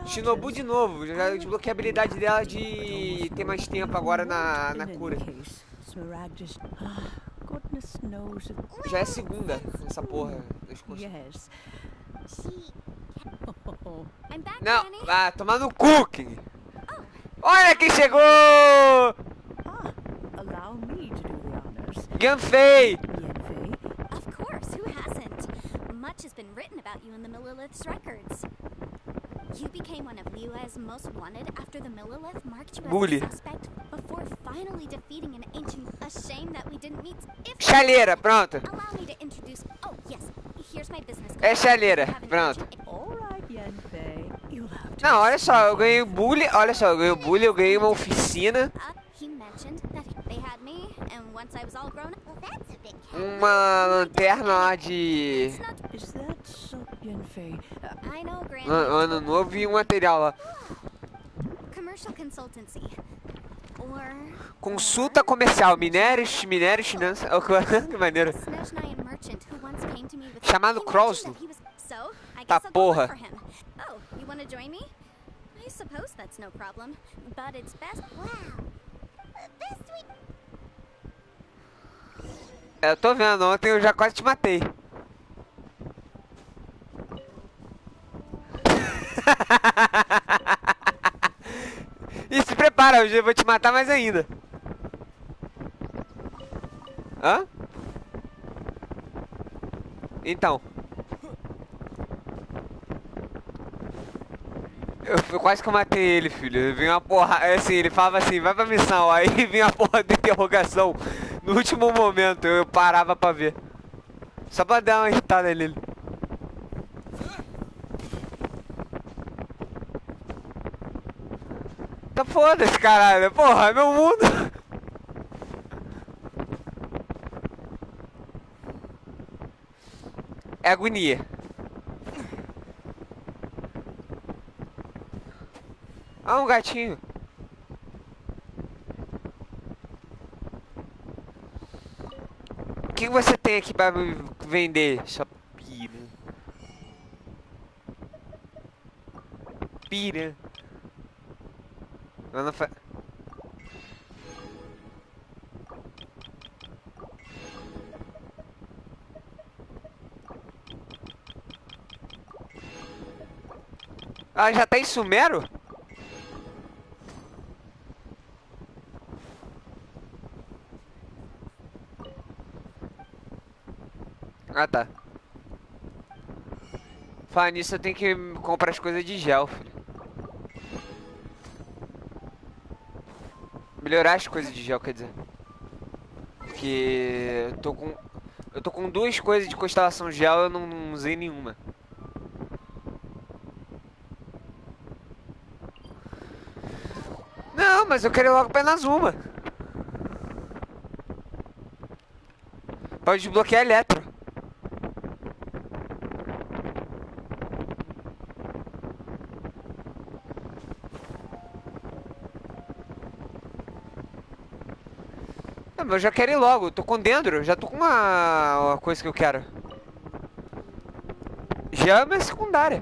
Shinobu de novo. Já desbloqueei a habilidade dela de ter mais tempo agora na cura. Já é a segunda essa porra das coisas. Não, tomar no cu, King. Olha quem chegou! Ganfei! Of course, who hasn't? Much has been written about you in the Millilith's records. You became one of Liyue's most wanted after the Millilith marked you as a suspect before finally defeating an ancient. A shame that we didn't meet. Chaleira, pronto. Allow me to introduce. Oh yes, here's my business card. É chaleira, pronto. Não, olha só, eu ganhei bully, olha só, eu ganhei bully, eu ganhei uma oficina. Uma lanterna lá de ano novo e um material lá. Consulta comercial, minérios, finanças. Que maneiro. Chamado Crosno. Tá porra. I suppose that's no problem, but it's best. Wow. Eu tô vendo, ontem eu já quase te matei. E se prepara, hoje eu vou te matar mais ainda. Hã? Então. Eu quase que eu matei ele, filho. Vinha uma porra. Assim, ele falava assim, vai pra missão. Aí vinha a porra de interrogação. No último momento, eu parava pra ver. Só pra dar uma irritada nele. Tá foda-se, caralho. Porra, é meu mundo. É agonia. Ah, um gatinho. O que você tem aqui pra vender, sua pira? Pira. Eu não fa... Ah, já tá em Sumero? Ah, tá. Falar nisso, eu tenho que comprar as coisas de gel, filho. Melhorar as coisas de gel, quer dizer. Porque eu tô com duas coisas de constelação gel, eu não usei nenhuma. Não, mas eu quero ir logo apenas uma. Pode desbloquear eletro. Não, mas eu já quero ir logo, eu tô com dendro, já tô com uma coisa que eu quero. Já é minha secundária.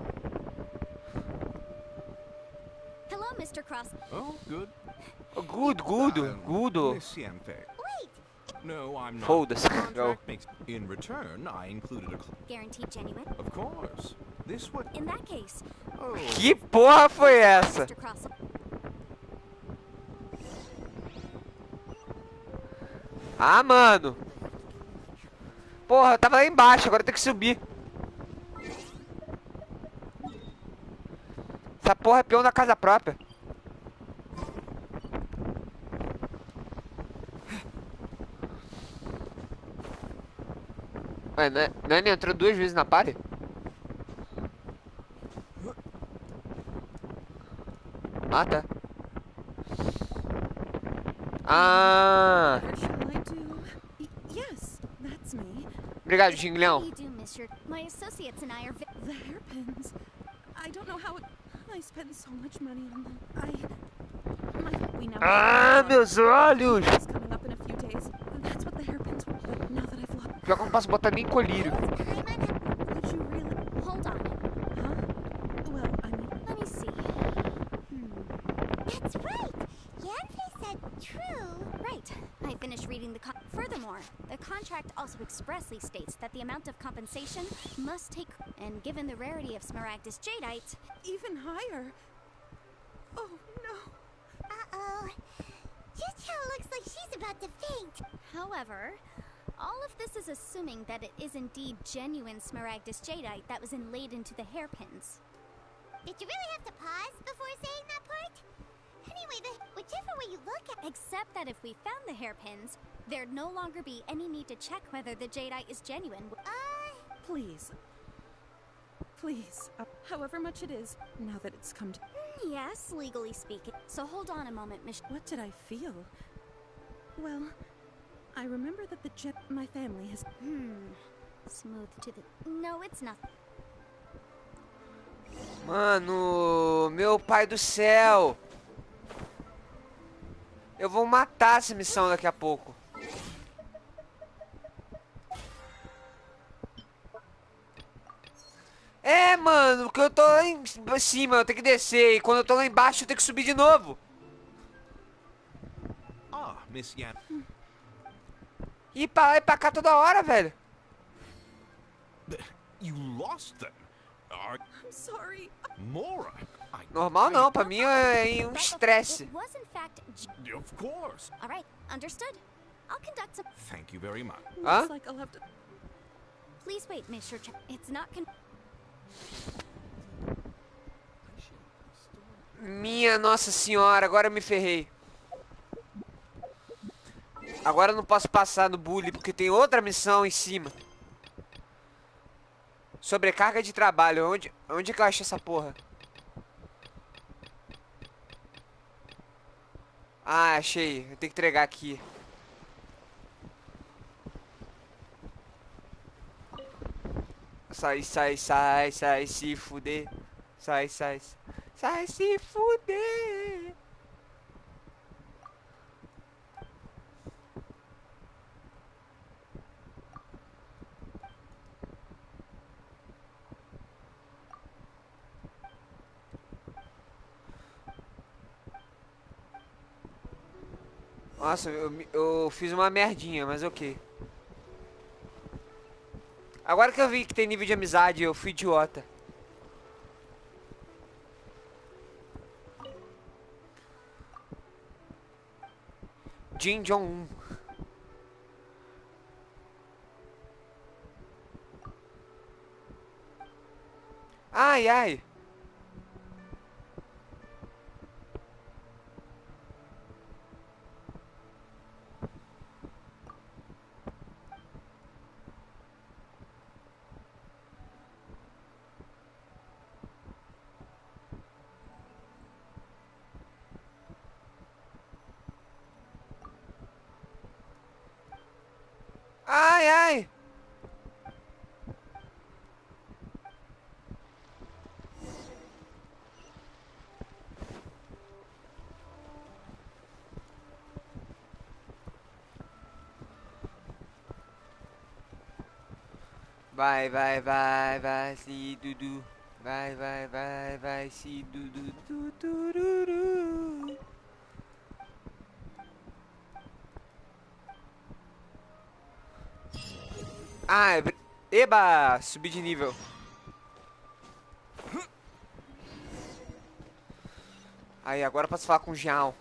Hello, Mr. Cross. Oh, good. Good. No, I'm not. Foda-se. In return, I included a Guaranteed genuine. Of course. This would. In that case. Oh. Que porra foi essa? Mr. Cross. Ah, mano. Porra, eu tava lá embaixo, agora eu tenho que subir. Essa porra é peão da casa própria. Ué, Nani entrou 2 vezes na party? Ah, tá. Ah. Obrigado, Jinglião. My associates and I are the hairpins. I don't know how I spend so much money on them. Ah, meus olhos! Coming up in a few days. That's what the hairpins were. But now that I've lost. Pior que eu não posso botar nem colírio. Would you really? Hold on. Huh? Well, I mean, Let me see. That's right. Yanfei said true. Right. I finished reading the Furthermore, the contract also expressly states that the amount of compensation must take, and given the rarity of Smaragdus jadeite, Even higher. Oh, no. uh-oh. Jucho looks like she's about to faint. However, all of this is assuming that it is indeed genuine Smaragdus jadeite that was inlaid into the hairpins. Did you really have to pause before saying that part? Anyway, whichever way you look at... Except that if we found the hairpins, there'd no longer be any need to check whether the jadeite is genuine. Please. Please. However much it is, now that it's come to... Yes, legally speaking. So hold on a moment, Miss... What did I feel? Well, I remember that the my family has... Smooth to the... No, it's nothing. Mano, meu pai do céu. Eu vou matar essa missão daqui a pouco. É, mano, porque eu tô lá em cima, eu tenho que descer. E quando eu tô lá embaixo, eu tenho que subir de novo. Ah, Miss Yan. E pra lá e pra cá toda hora, velho. You lost them. I'm sorry. Mora. Normal não, pra mim é um estresse. It was in fact... Of course. All right, understood. I'll conduct some... Thank you very much. Hã? Looks like I'll have to... Please wait, Mr. It's not Minha nossa senhora, agora eu me ferrei. Agora eu não posso passar no bully porque tem outra missão em cima. Sobrecarga de trabalho. Onde que eu acho essa porra? Ah, achei. Eu tenho que entregar aqui. Sai, se fuder. Sai, se fuder. Nossa, eu fiz uma merdinha, mas ok. Agora que eu vi que tem nível de amizade, eu fui idiota. Jin Jong-un. Ai, ai. Ai, ai. Vai, se Dudu. Vai, se Dudu. Tururu. Ah, eba! Subi de nível. Aí, agora eu posso falar com o Jiao.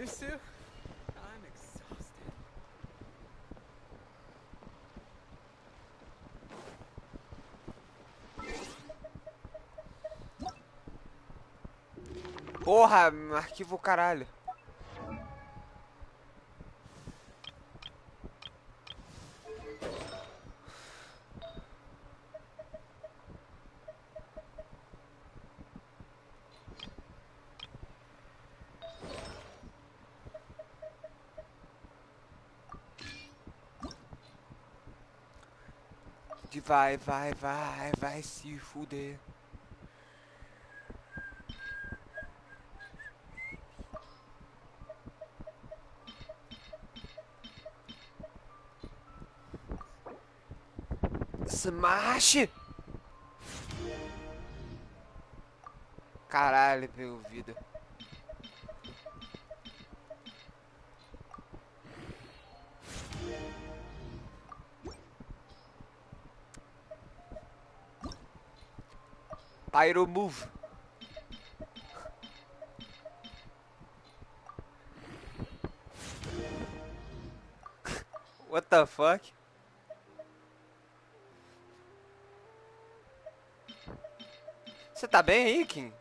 Susu? I'm exhausted. Porra, arquivo caralho. Vai se fuder. Smash! Caralho, pegou vida. Pyro move. What the fuck? Você tá bem aí, Kim?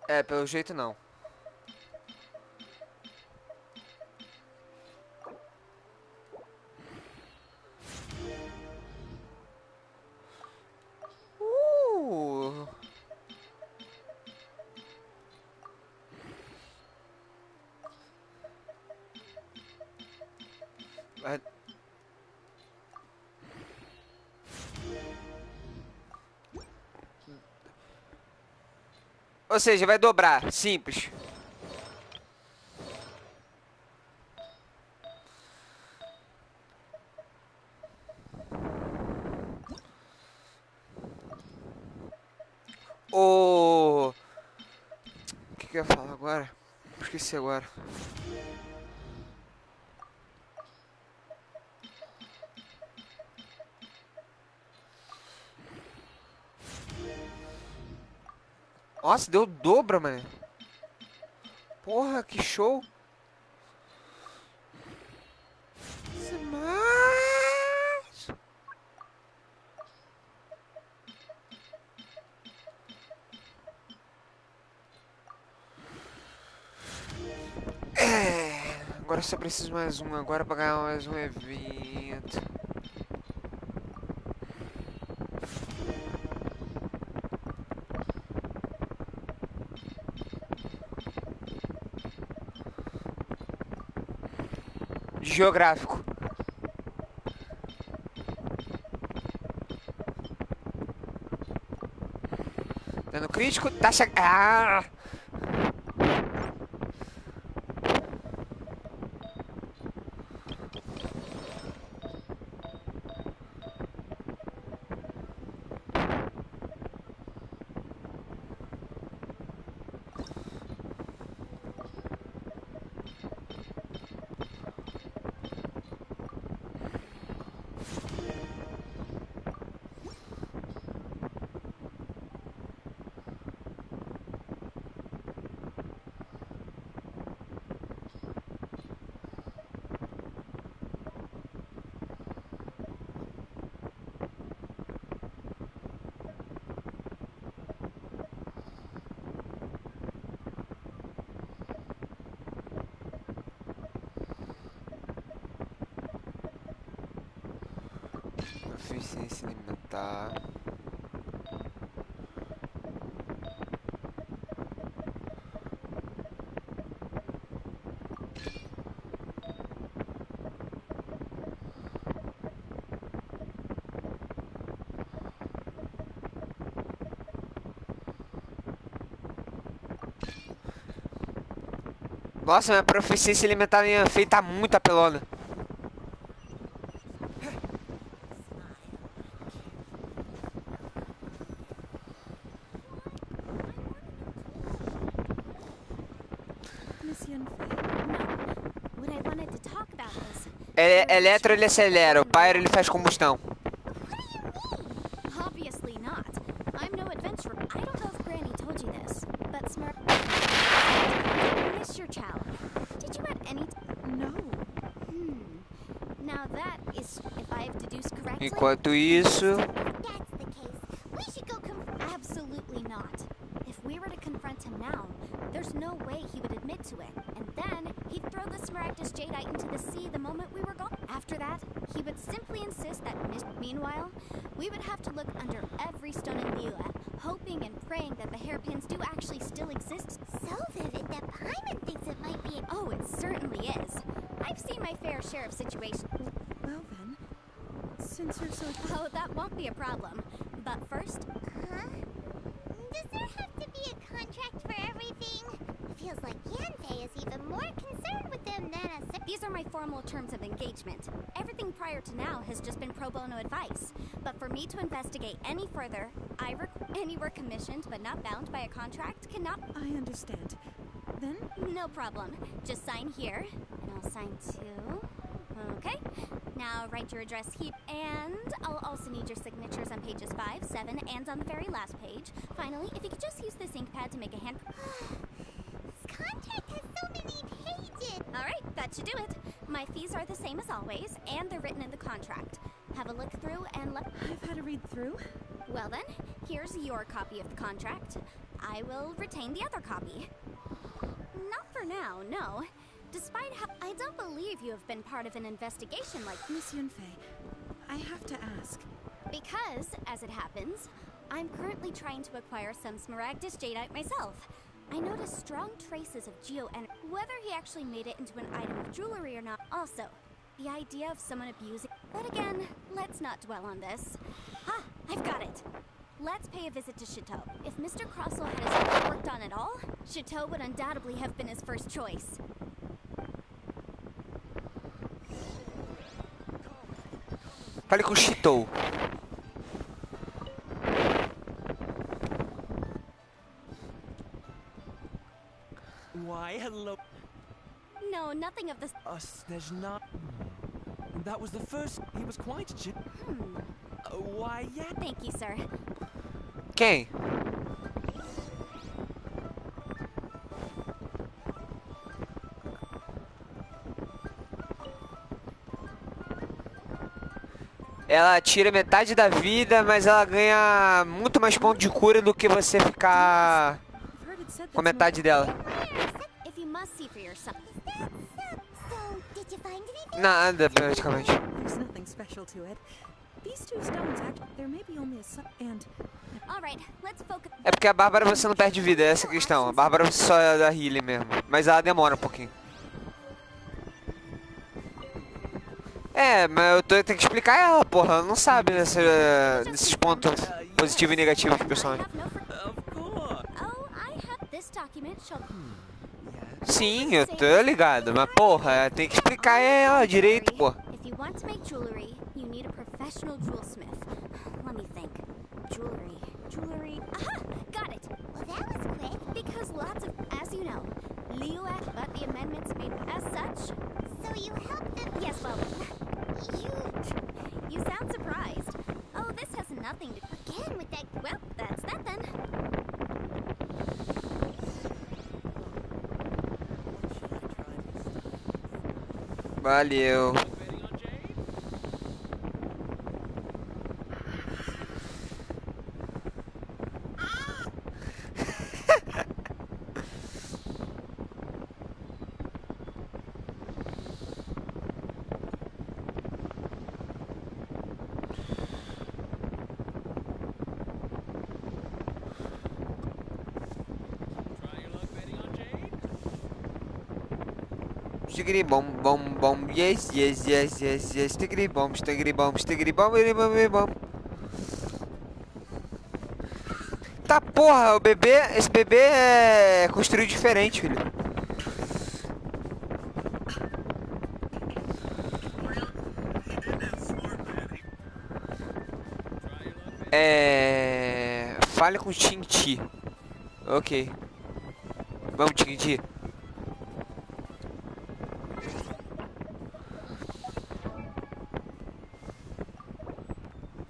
É, pelo jeito não. Vai- Ou seja, vai dobrar. Simples. O que eu ia falar agora? Esqueci agora. Nossa, deu dobro, mano. Porra, que show. Mas... agora só preciso mais um agora pra ganhar mais um evento. Geográfico. Dano crítico, tá chegando. Ah! Eficiência alimentar. Nossa, minha proficiência alimentar minha feita tá muito apelona. What I wanted to talk about was Eletro ele acelera, o Pyro ele faz combustão. obviously not. I'm no adventurer. I don't know if Granny told you this, but Smurf. Miss your child. Did you at any No. Now that is, if I've deduced correctly. Enquanto isso, That's the case. We should go absolutely not. If we were to confront him now, there's no way he would admit to it. And then he'd throw the Smaragdus Jadeite into the sea the moment we were gone. After that, he would simply insist that meanwhile, we would have to look under every stone in Liyue, hoping and praying that the hairpins do actually still exist. So vivid that Paimon thinks it might be. Oh, it certainly is. I've fair share of situations. Well then, since you're so... Oh, that won't be a problem. But first, Huh? Does there have to be a contract for everything? It feels like Yanfei is even more concerned with them than a... these are my formal terms of engagement. Everything prior to now has just been pro bono advice. But for me to investigate any further, any work commissioned but not bound by a contract cannot... I understand. Then? No problem. Just sign here, and I'll sign too. Okay. Now write your address here, and I'll also need your signatures on pages 5, 7, and on the very last page. Finally, if you could just use this ink pad to make a hand... This contract has so many pages. All right, that should do it. My fees are the same as always, and they're written in the contract. Have a look through and let... I've had a read through. Well then, here's your copy of the contract. I will retain the other copy. Not for now, no. Despite how... I don't believe you have been part of an investigation like... Miss Yunfei, I have to ask. Because, as it happens, I'm currently trying to acquire some Smaragdus Jadeite myself. I noticed strong traces of geo-energy. Whether he actually made it into an item of jewelry or not. Also, the idea of someone abusing... But again, let's not dwell on this. Ah, I've got it. Let's pay a visit to Chateau. If Mr. Crossell had his work worked on at all, Chateau would undoubtedly have been his first choice. Fale com o Chitou. Why, hello. No, nothing of this. There's not. That was the first. He was quite why, yeah. Thank you, sir. Quem? Ela tira metade da vida, mas ela ganha muito mais ponto de cura do que você ficar I've heard it said com that's metade dela. If you must see for yourself. So, did you find anything? Nada, praticamente. There's nothing special to it. These two stones act... There may be only a... And... All right, let's focus. É porque a Bárbara você não perde vida, essa é a questão. A Bárbara você só é da healing mesmo. Mas ela demora um pouquinho. É, mas eu tenho que explicar ela, porra. Ela não sabe nesses pontos positivos e negativos do I personagem. have no fr- Of course. Oh, I have this document show. Sim, eu tô ligado. Mas, porra, tem que explicar ela direito, porra. If you want to make jewelry, you need a professional jewelsmith. Let me think. Jewelry. Aha! Got it. Well, that was quick. Because lots of, as you know, Liyue, but the amendments made as such. So you helped them. Yes, well, you sound surprised. Oh, this has nothing to Again with that. Well, that's that then. Valeu. Betting on Jade? Try your luck betting on Jade? Stiggity bom bom bom. Yes, yes, yes, yes, yes. Stiggity bom, stiggity bom, stiggity bom, bom, bom. Tá porra, o bebê. Esse bebê é construído diferente, filho. Fale com o Tinti. Ok. Vamos, Tinti.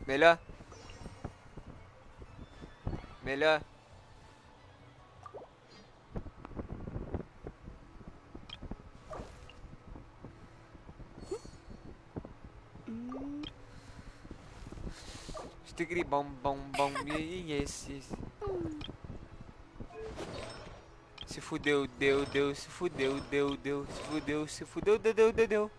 Melhor? Melhor? Stiggity bom bom bom. Yes, yes. Se fudeu, deu, se fudeu, deu, se fudeu, se fudeu, deu.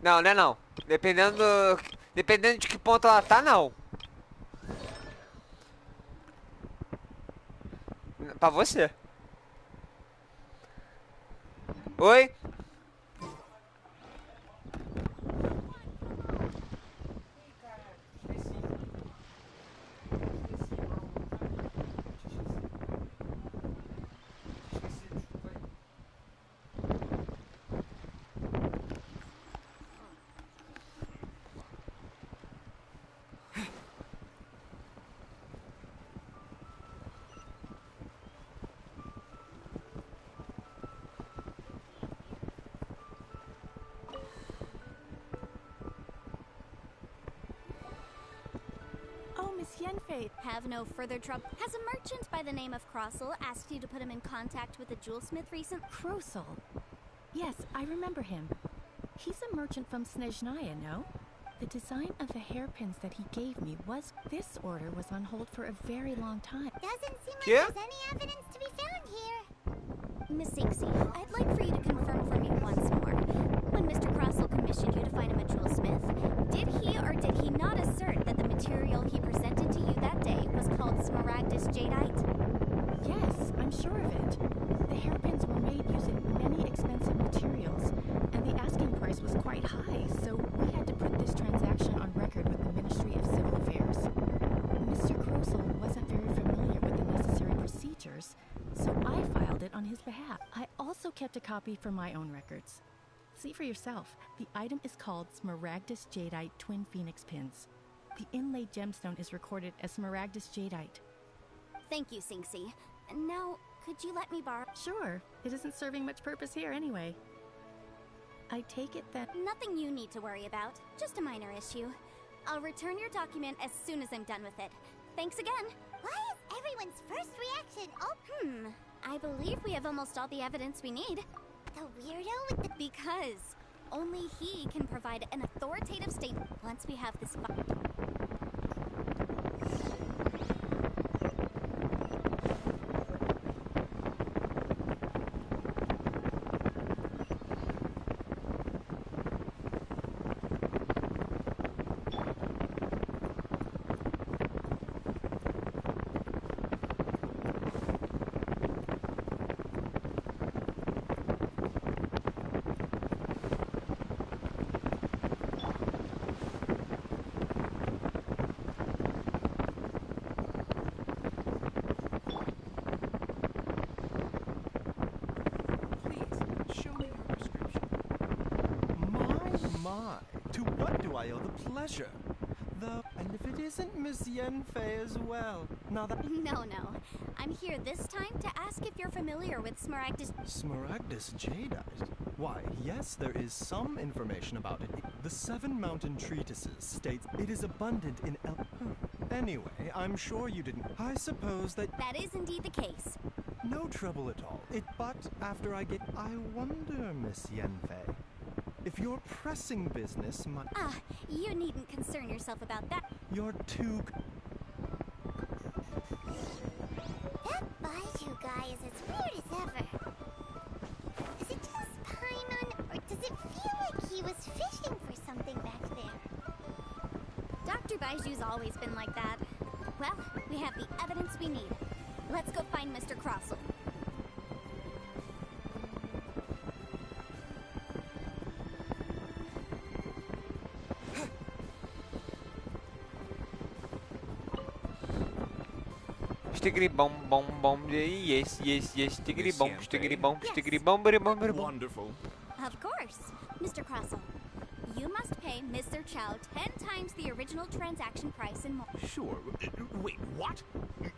Não, não é não. Dependendo de que ponto ela tá, não. Pra você. Oi? Oh, Miss Yenfei. Have no further trouble. Has a merchant by the name of Crossel asked you to put him in contact with a jewelsmith recent? Krosel. Yes, I remember him. He's a merchant from Snezhnaya, no? The design of the hairpins that he gave me was... This order was on hold for a very long time. Doesn't seem like Yeah? there's any evidence to be found here. Miss Sinksy, I'd like for you to confirm for me once more. When Mr. Crossel commissioned you to find him a jewelsmith, did he or did he not assert that the material he presented to you that day was called Smaragdus Jadeite? Yes, I'm sure of it. The hairpins were made using many expensive materials, and the asking price was quite high, so we had to put this transaction on record with the Ministry of Civil Affairs. Mr. Krosel wasn't very familiar with the necessary procedures, so I filed it on his behalf. I also kept a copy for my own records. See for yourself, the item is called Smaragdus Jadeite Twin Phoenix Pins. The inlaid gemstone is recorded as Smaragdus Jadeite. Thank you, Sinksy. Now, could you let me borrow? Sure, it isn't serving much purpose here anyway. I take it that... Nothing you need to worry about. Just a minor issue. I'll return your document as soon as I'm done with it. Thanks again. Why is everyone's first reaction, oh, I believe we have almost all the evidence we need. the weirdo with the... Because only he can provide an authoritative statement once we have this Please, show me your prescription. My, to what do I owe the pleasure? Though, and if it isn't Miss Yenfei as well. Now that... No. I'm here this time to ask if you're familiar with Smaragdus. Smaragdus Jadeite? Why, yes, there is some information about it. The Seven Mountain Treatises states it is abundant in Anyway, I'm sure you didn't... I suppose that... That is indeed the case. No trouble at all. But after I get... I wonder, Miss Yenfei, if your pressing business might... You needn't concern yourself about that. You're too... That Baiju guy is as weird as ever. Is it just Paimon, or does it feel like he was fishing for something back there? Dr. Baiju's always been like that. Well, we have the evidence we need. Let's go find Mr. Crossel. Stiggity bum bum bum. Yes. Stiggity bum, stiggity bum, stiggity bum, bum, bum, bum. Wonderful. Of course, Mr. Crossel. You must pay Mr. Chow 10 times the original transaction price and more. Sure. Wait, what?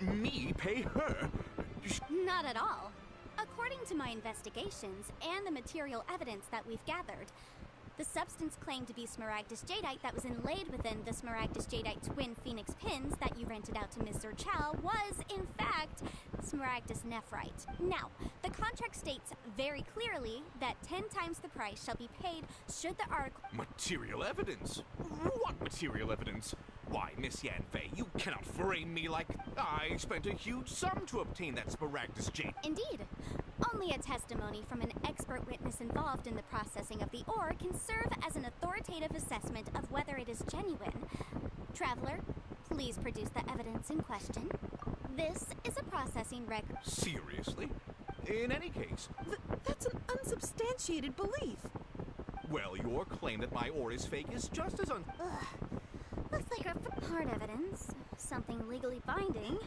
Me pay her? Not at all. According to my investigations and the material evidence that we've gathered, the substance claimed to be Smaragdus Jadeite that was inlaid within the Smaragdus Jadeite twin phoenix pins that you rented out to Mr. Chow was, in fact, Smaragdus Nephrite. Now, the contract states very clearly that 10 times the price shall be paid should the article... Material evidence? What material evidence? Why, Miss Yanfei, you cannot frame me like... I spent a huge sum to obtain that Smaragdus jade. Indeed. Only a testimony from an expert witness involved in the processing of the ore can serve as an authoritative assessment of whether it is genuine. Traveler, please produce the evidence in question. This is a processing record. Seriously? In any case, That's an unsubstantiated belief. well, your claim that my ore is fake is just as Ugh. Looks like our hard evidence. Something legally binding.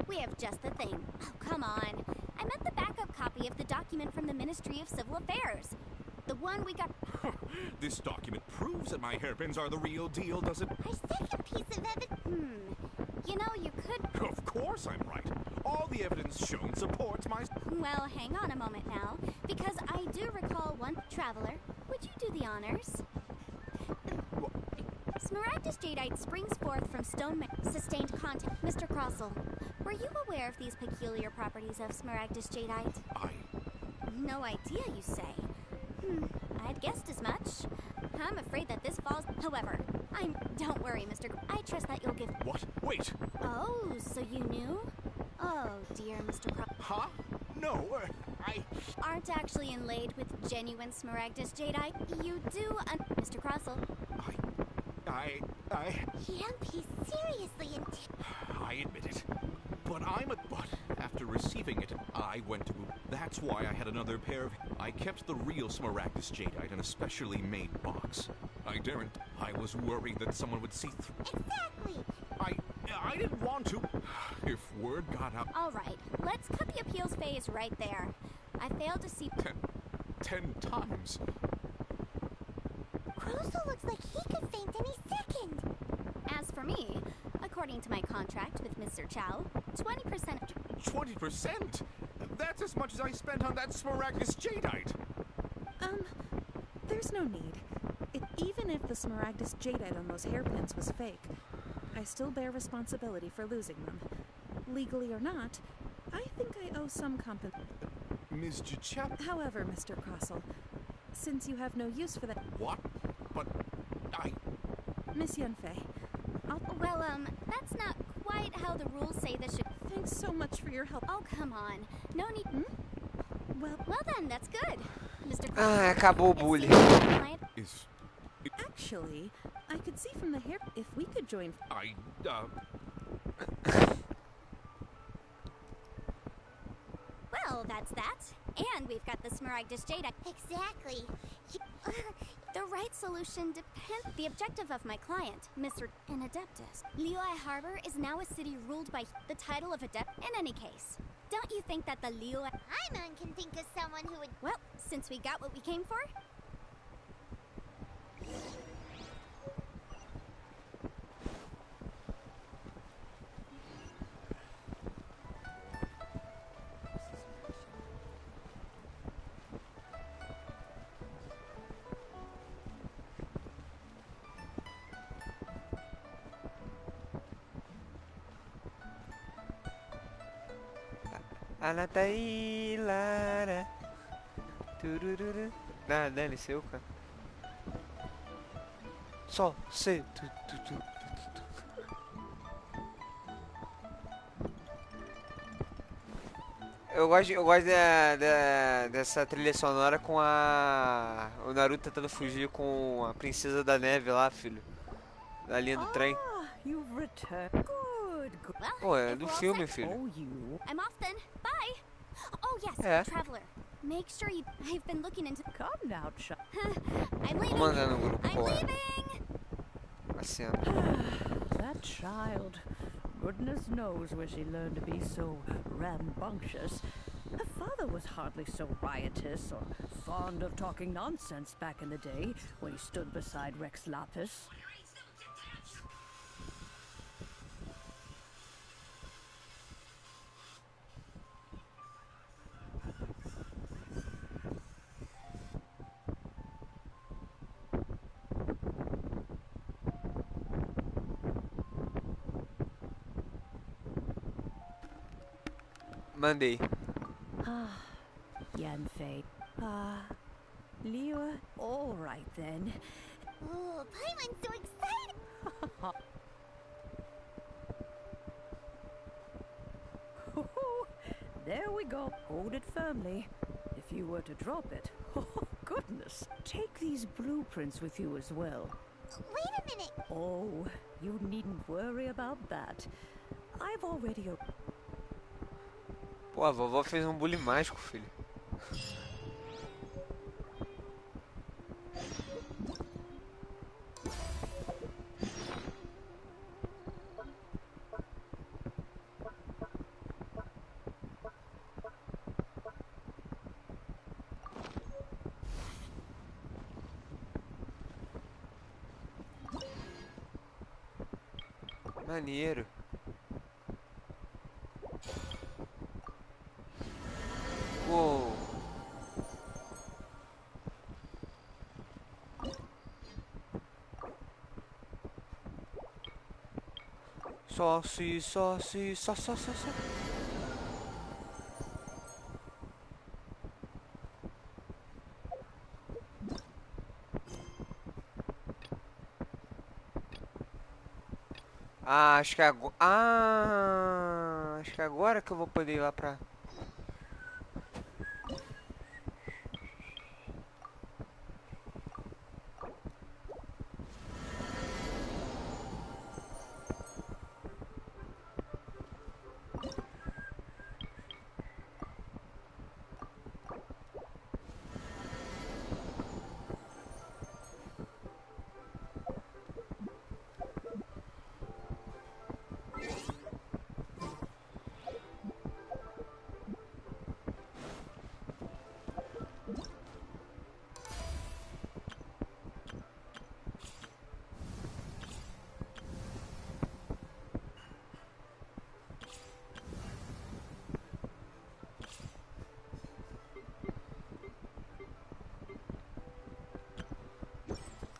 We have just the thing. Oh, come on. I meant the backup copy of the document from the Ministry of Civil Affairs. The one we got. This document proves that my hairpins are the real deal, does it? Our second piece of evidence. You know, you could. Of course I'm right. All the evidence shown supports my... Well, hang on a moment now, because I do recall one. Traveler, would you do the honors? Smaragdus jadeite springs forth from stone sustained contact. Mr. Crossell, were you aware of these peculiar properties of Smaragdus jadeite? No idea, you say? I'd guessed as much. I'm afraid that this falls. However, don't worry, Mr. I trust that you'll give. What? Wait. Oh, so you knew? Oh, dear, Mr. Crossell. Huh? No, I... Aren't actually inlaid with genuine Smaragdus jadeite. You do, Mr. Crossell. Yep, he's seriously in. I admit it. But after receiving it, I went to... That's why I had another pair of... I kept the real Smaragdus jadeite in a specially made box. I daren't. I was worried that someone would see through... Exactly. I didn't want to. If word got out... All right, let's cut the appeals phase right there. I failed to see... 10 times. Crossell looks like he could faint any second. As for me, according to my contract with Mr. Chow, 20%... 20%? That's as much as I spent on that Smaragdus jadeite. There's no need. Even if the Smaragdus jadeite on those hairpins was fake, I still bear responsibility for losing them. Legally or not, I think I owe some compensation. Ms. Chap... However, Mr. Crossell, since you have no use for that... What? But Miss Yunfei, Well, that's not quite how the rules say this should... Thanks so much for your help. Oh, come on. No need... Well then, that's good. Mr. Ah, acabou o bullying. Actually, I could see from the hair if we could join... Well, that's that. And we've got the Smaragdus jadeite. Exactly. The right solution depends... The objective of my client, Mr. An Adeptus. Liyue Harbor is now a city ruled by the title of Adept. In any case, don't you think that the Liyue... Paimon can think of someone who would... Well, since we got what we came for... Ela tá aí, Lara. Turururu. Ah, dane-se, eu, cara. Só sei. Eu gosto dessa trilha sonora com o Naruto tentando fugir com a princesa da neve lá, filho. Da linha do trem. You've returned. Good. Well, Pô, é if do we're all filme, set- filho. Oh, you. I'm off then. Bye. Oh, yes, É. Traveler. Make sure you... I've been looking into... Come now, child. I'm Vou leaving. mandar no grupo, I'm pô. leaving. A cena. That child. Goodness knows where she learned to be so rambunctious. Her father was hardly so riotous or fond of talking nonsense back in the day when he stood beside Rex Lapis. Mandei. Yanfei. Liyue. All right then. Oh, Paimon's so excited. There we go. Hold it firmly. If you were to drop it, oh goodness. Take these blueprints with you as well. Wait a minute. Oh, you needn't worry about that. I've already... Pô, a vovó fez um bullying mágico, filho. Maneiro. Uou. Só se, só. Ah, acho que agora... Ah, acho que agora que eu vou poder ir lá pra...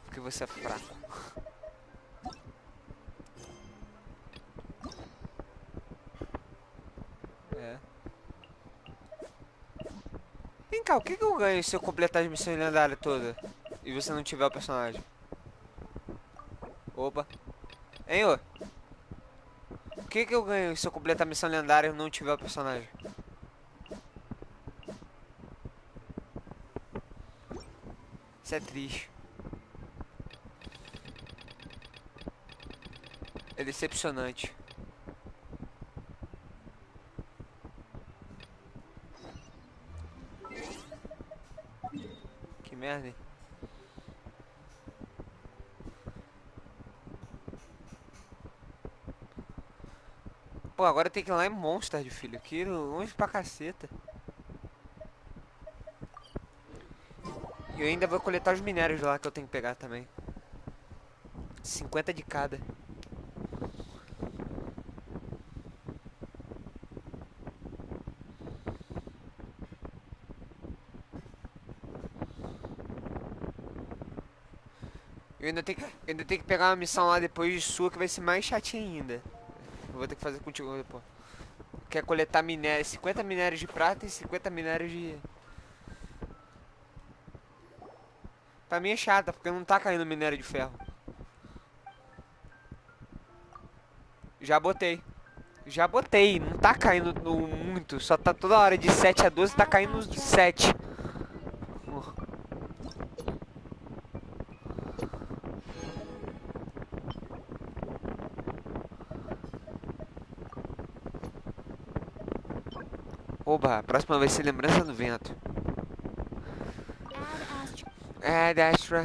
Porque você é fraco. É. Vem cá, o que eu ganho se eu completar as missões lendárias todas e você não tiver o personagem? Opa. Hein, ô? O que eu ganho se eu completar a missão lendária e não tiver o personagem? Isso é triste. É decepcionante. Que merda, hein? Pô, agora tem que ir lá em Monster, filho. Que longe pra caceta. E eu ainda vou coletar os minérios lá que eu tenho que pegar também. 50 de cada. Eu ainda tenho que pegar uma missão lá depois de sua que vai ser mais chatinha ainda. Eu vou ter que fazer contigo depois. Que é coletar minérios, 50 minérios de prata e 50 minérios de... Pra mim é chata, porque não tá caindo minério de ferro. Já botei. Já botei, não tá caindo muito. Só tá toda hora de 7 a 12, tá caindo 7. Oba, a próxima vai ser lembrança do vento. É, Astra.